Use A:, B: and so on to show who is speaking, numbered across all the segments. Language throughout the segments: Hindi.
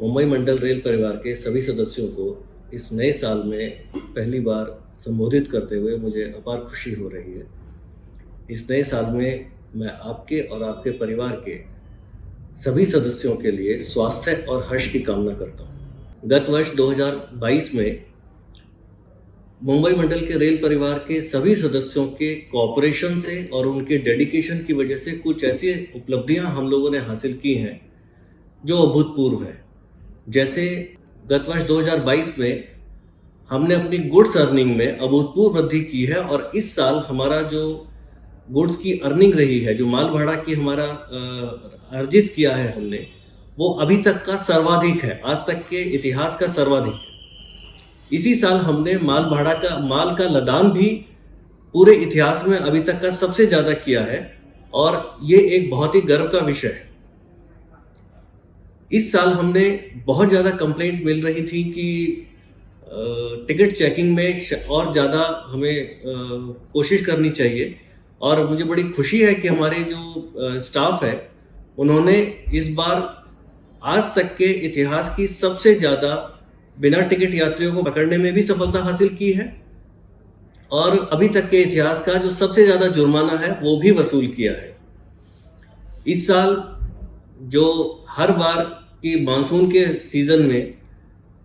A: मुंबई मंडल रेल परिवार के सभी सदस्यों को इस नए साल में पहली बार संबोधित करते हुए मुझे अपार खुशी हो रही है। इस नए साल में मैं आपके और आपके परिवार के सभी सदस्यों के लिए स्वास्थ्य और हर्ष की कामना करता हूँ। गत वर्ष 2022 में मुंबई मंडल के रेल परिवार के सभी सदस्यों के कोऑपरेशन से और उनके डेडिकेशन की वजह से कुछ ऐसी उपलब्धियां हम लोगों ने हासिल की हैं जो अभूतपूर्व है। जैसे गत वर्ष 2022 में हमने अपनी गुड्स अर्निंग में अभूतपूर्व वृद्धि की है और इस साल हमारा जो गुड्स की अर्निंग रही है, जो माल भाड़ा की हमारा अर्जित किया है हमने, वो अभी तक का सर्वाधिक है, आज तक के इतिहास का सर्वाधिक है। इसी साल हमने माल का लदान भी पूरे इतिहास में अभी तक का सबसे ज्यादा किया है और ये एक बहुत ही गर्व का विषय है। इस साल हमने बहुत ज़्यादा कंप्लेंट मिल रही थी कि टिकट चेकिंग में और ज़्यादा हमें कोशिश करनी चाहिए और मुझे बड़ी खुशी है कि हमारे जो स्टाफ है उन्होंने इस बार आज तक के इतिहास की सबसे ज़्यादा बिना टिकट यात्रियों को पकड़ने में भी सफलता हासिल की है और अभी तक के इतिहास का जो सबसे ज़्यादा जुर्माना है वो भी वसूल किया है। इस साल जो हर बार कि मानसून के सीजन में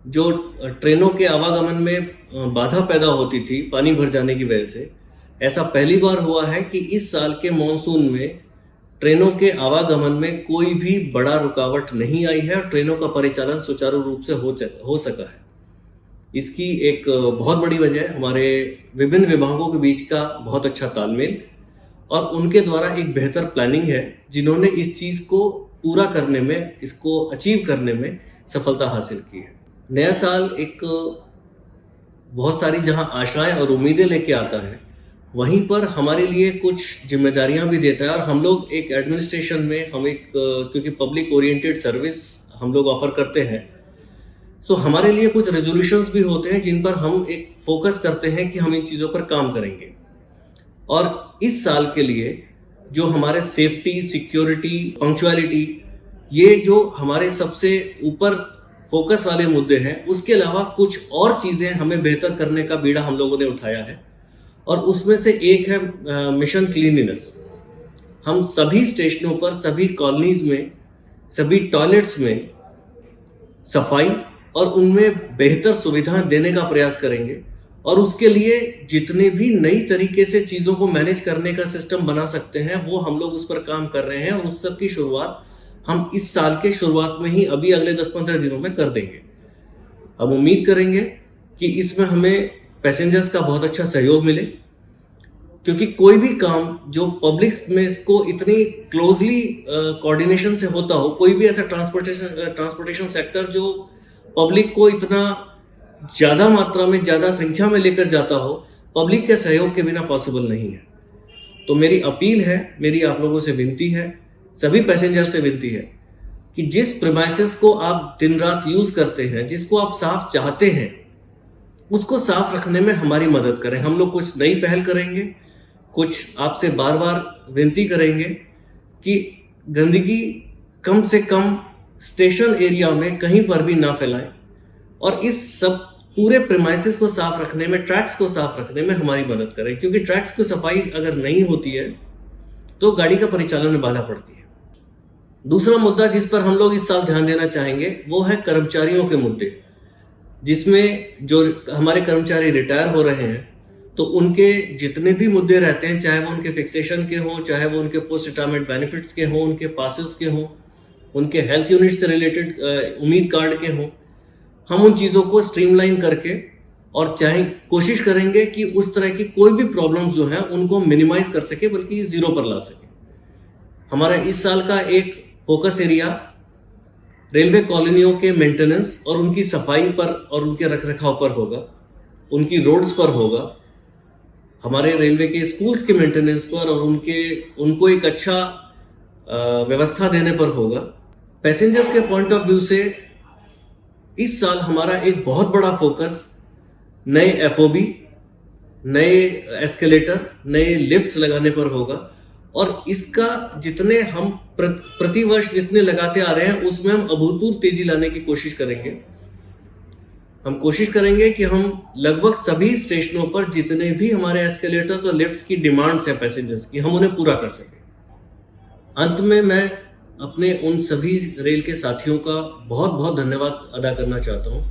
A: जो ट्रेनों के आवागमन में बाधा पैदा होती थी पानी भर जाने की वजह से, ऐसा पहली बार हुआ है कि इस साल के मानसून में ट्रेनों के आवागमन में कोई भी बड़ा रुकावट नहीं आई है और ट्रेनों का परिचालन सुचारू रूप से हो सका है। इसकी एक बहुत बड़ी वजह हमारे विभिन्न विभागों के बीच का बहुत अच्छा तालमेल और उनके द्वारा एक बेहतर प्लानिंग है, जिन्होंने इस चीज़ को पूरा करने में, इसको अचीव करने में सफलता हासिल की है। नया साल एक बहुत सारी जहां आशाएं और उम्मीदें लेके आता है, वहीं पर हमारे लिए कुछ जिम्मेदारियां भी देता है और हम लोग एक एडमिनिस्ट्रेशन में क्योंकि पब्लिक ओरिएंटेड सर्विस हम लोग ऑफर करते हैं, तो हमारे लिए कुछ रेजोल्यूशंस भी होते हैं जिन पर हम एक फोकस करते हैं कि हम इन चीज़ों पर काम करेंगे। और इस साल के लिए जो हमारे सेफ्टी, सिक्योरिटी, पंक्चुअलिटी, ये जो हमारे सबसे ऊपर फोकस वाले मुद्दे हैं, उसके अलावा कुछ और चीज़ें हमें बेहतर करने का बीड़ा हम लोगों ने उठाया है और उसमें से एक है मिशन क्लीनलीनेस। हम सभी स्टेशनों पर, सभी कॉलोनीज में, सभी टॉयलेट्स में सफाई और उनमें बेहतर सुविधाएं देने का प्रयास करेंगे और उसके लिए जितने भी नई तरीके से चीज़ों को मैनेज करने का सिस्टम बना सकते हैं वो हम लोग उस पर काम कर रहे हैं और उस सब की शुरुआत हम इस साल के शुरुआत में ही अभी अगले 10-15 दिनों में कर देंगे। हम उम्मीद करेंगे कि इसमें हमें पैसेंजर्स का बहुत अच्छा सहयोग मिले, क्योंकि कोई भी काम जो पब्लिक में इसको इतनी क्लोजली कोऑर्डिनेशन से होता हो, कोई भी ऐसा ट्रांसपोर्टेशन सेक्टर जो पब्लिक को इतना ज़्यादा मात्रा में, ज़्यादा संख्या में लेकर जाता हो, पब्लिक के सहयोग के बिना पॉसिबल नहीं है। तो मेरी अपील है, मेरी आप लोगों से विनती है, सभी पैसेंजर से विनती है कि जिस प्रीमाइसेस को आप दिन रात यूज़ करते हैं, जिसको आप साफ चाहते हैं, उसको साफ रखने में हमारी मदद करें। हम लोग कुछ नई पहल करेंगे, कुछ आपसे बार बार विनती करेंगे कि गंदगी कम से कम स्टेशन एरिया में कहीं पर भी ना फैलाएं और इस सब पूरे प्रीमाइसेस को साफ रखने में, ट्रैक्स को साफ रखने में हमारी मदद करें, क्योंकि ट्रैक्स की सफाई अगर नहीं होती है तो गाड़ी का परिचालन में बाधा पड़ती है। दूसरा मुद्दा जिस पर हम लोग इस साल ध्यान देना चाहेंगे वो है कर्मचारियों के मुद्दे, जिसमें जो हमारे कर्मचारी रिटायर हो रहे हैं तो उनके जितने भी मुद्दे रहते हैं, चाहे वो उनके फिक्सेशन के हों, चाहे वो उनके पोस्ट रिटायरमेंट बेनिफिट्स के हों, उनके पासेस के हों, उनके हेल्थ यूनिट से रिलेटेड उम्मीद कार्ड के हों, हम उन चीज़ों को स्ट्रीमलाइन करके और चाहे कोशिश करेंगे कि उस तरह की कोई भी प्रॉब्लम्स जो हैं उनको मिनिमाइज कर सके, बल्कि जीरो पर ला सके। हमारा इस साल का एक फोकस एरिया रेलवे कॉलोनियों के मेंटेनेंस और उनकी सफाई पर और उनके रखरखाव पर होगा, उनकी रोड्स पर होगा, हमारे रेलवे के स्कूल्स के मेंटेनेंस पर और उनको एक अच्छा व्यवस्था देने पर होगा। पैसेंजर्स के पॉइंट ऑफ व्यू से इस साल हमारा एक बहुत बड़ा फोकस नए एफओबी, नए एस्केलेटर, नए लिफ्ट्स लगाने पर होगा और इसका जितने हम प्रतिवर्ष जितने लगाते आ रहे हैं, उसमें हम अभूतपूर्व तेजी लाने की कोशिश करेंगे। हम कोशिश करेंगे कि हम लगभग सभी स्टेशनों पर जितने भी हमारे एस्केलेटर्स और लिफ्ट्स की डिमांड्स हैं पैसेंजर्स की, हम उन्हें पूरा कर सकें। अंत में मैं अपने उन सभी रेल के साथियों का बहुत-बहुत धन्यवाद अदा करना चाहता हूँ,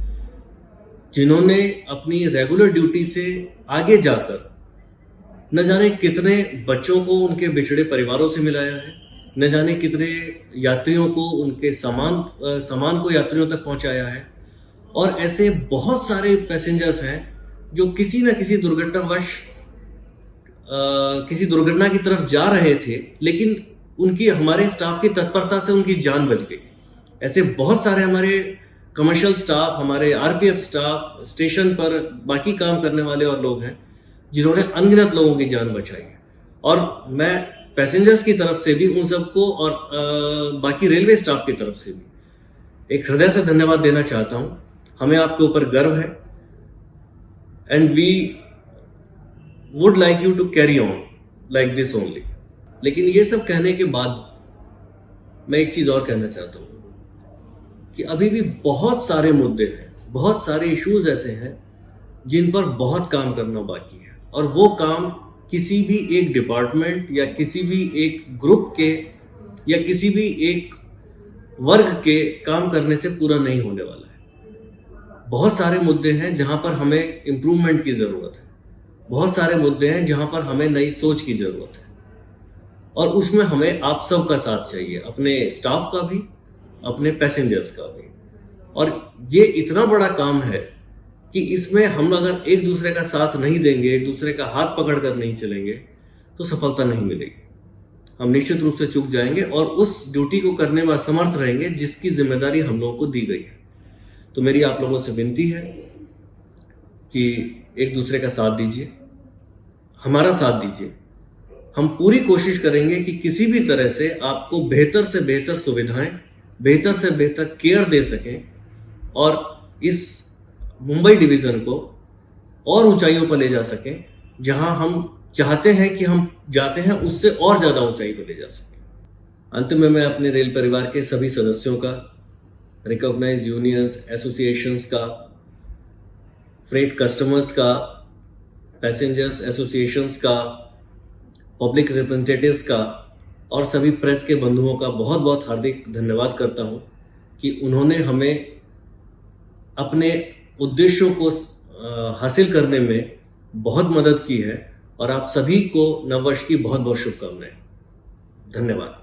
A: जिन्होंने अपनी रेगुलर ड्यूटी से आगे जाकर न जाने कितने बच्चों को उनके बिछड़े परिवारों से मिलाया है, न जाने कितने यात्रियों को उनके सामान को यात्रियों तक पहुँचाया है। और ऐसे बहुत सारे पैसेंजर्स हैं जो किसी न किसी दुर्घटनावश किसी दुर्घटना की तरफ जा रहे थे, लेकिन उनकी हमारे स्टाफ की तत्परता से उनकी जान बच गई। ऐसे बहुत सारे हमारे कमर्शियल स्टाफ, हमारे आरपीएफ स्टाफ, स्टेशन पर बाकी काम करने वाले और लोग हैं, जिन्होंने अनगिनत लोगों की जान बचाई है। और मैं पैसेंजर्स की तरफ से भी उन सबको और बाकी रेलवे स्टाफ की तरफ से भी एक हृदय से धन्यवाद देना चाहता हूँ। हमें आपके ऊपर गर्व है and we would like you to carry on like this only. लेकिन ये सब कहने के बाद मैं एक चीज और कहना चाहता हूँ कि अभी भी बहुत सारे मुद्दे हैं, बहुत सारे इश्यूज ऐसे हैं जिन पर बहुत काम करना बाकी है, और वो काम किसी भी एक डिपार्टमेंट या किसी भी एक ग्रुप के या किसी भी एक वर्ग के काम करने से पूरा नहीं होने वाला है। बहुत सारे मुद्दे हैं जहां पर हमें इम्प्रूवमेंट की ज़रूरत है, बहुत सारे मुद्दे हैं जहां पर हमें नई सोच की ज़रूरत है, और उसमें हमें आप सब का साथ चाहिए, अपने स्टाफ का भी, अपने पैसेंजर्स का भी। और ये इतना बड़ा काम है कि इसमें हम अगर एक दूसरे का साथ नहीं देंगे, एक दूसरे का हाथ पकड़ कर नहीं चलेंगे, तो सफलता नहीं मिलेगी। हम निश्चित रूप से चूक जाएंगे और उस ड्यूटी को करने में असमर्थ रहेंगे जिसकी जिम्मेदारी हम लोगों को दी गई है। तो मेरी आप लोगों से विनती है कि एक दूसरे का साथ दीजिए, हमारा साथ दीजिए। हम पूरी कोशिश करेंगे कि किसी भी तरह से आपको बेहतर से बेहतर सुविधाएं, बेहतर से बेहतर केयर दे सकें और इस मुंबई डिवीज़न को और ऊंचाइयों पर ले जा सकें, जहां हम चाहते हैं कि हम जाते हैं उससे और ज़्यादा ऊंचाई पर ले जा सकें। अंत में मैं अपने रेल परिवार के सभी सदस्यों का, रिकॉग्नाइज्ड यूनियंस, एसोसिएशंस का, फ्रेट कस्टमर्स का, पैसेंजर्स एसोसिएशंस का, पब्लिक रिप्रेजेंटेटिव्स का और सभी प्रेस के बंधुओं का बहुत बहुत हार्दिक धन्यवाद करता हूं कि उन्होंने हमें अपने उद्देश्यों को हासिल करने में बहुत मदद की है। और आप सभी को नववर्ष की बहुत बहुत शुभकामनाएं। धन्यवाद।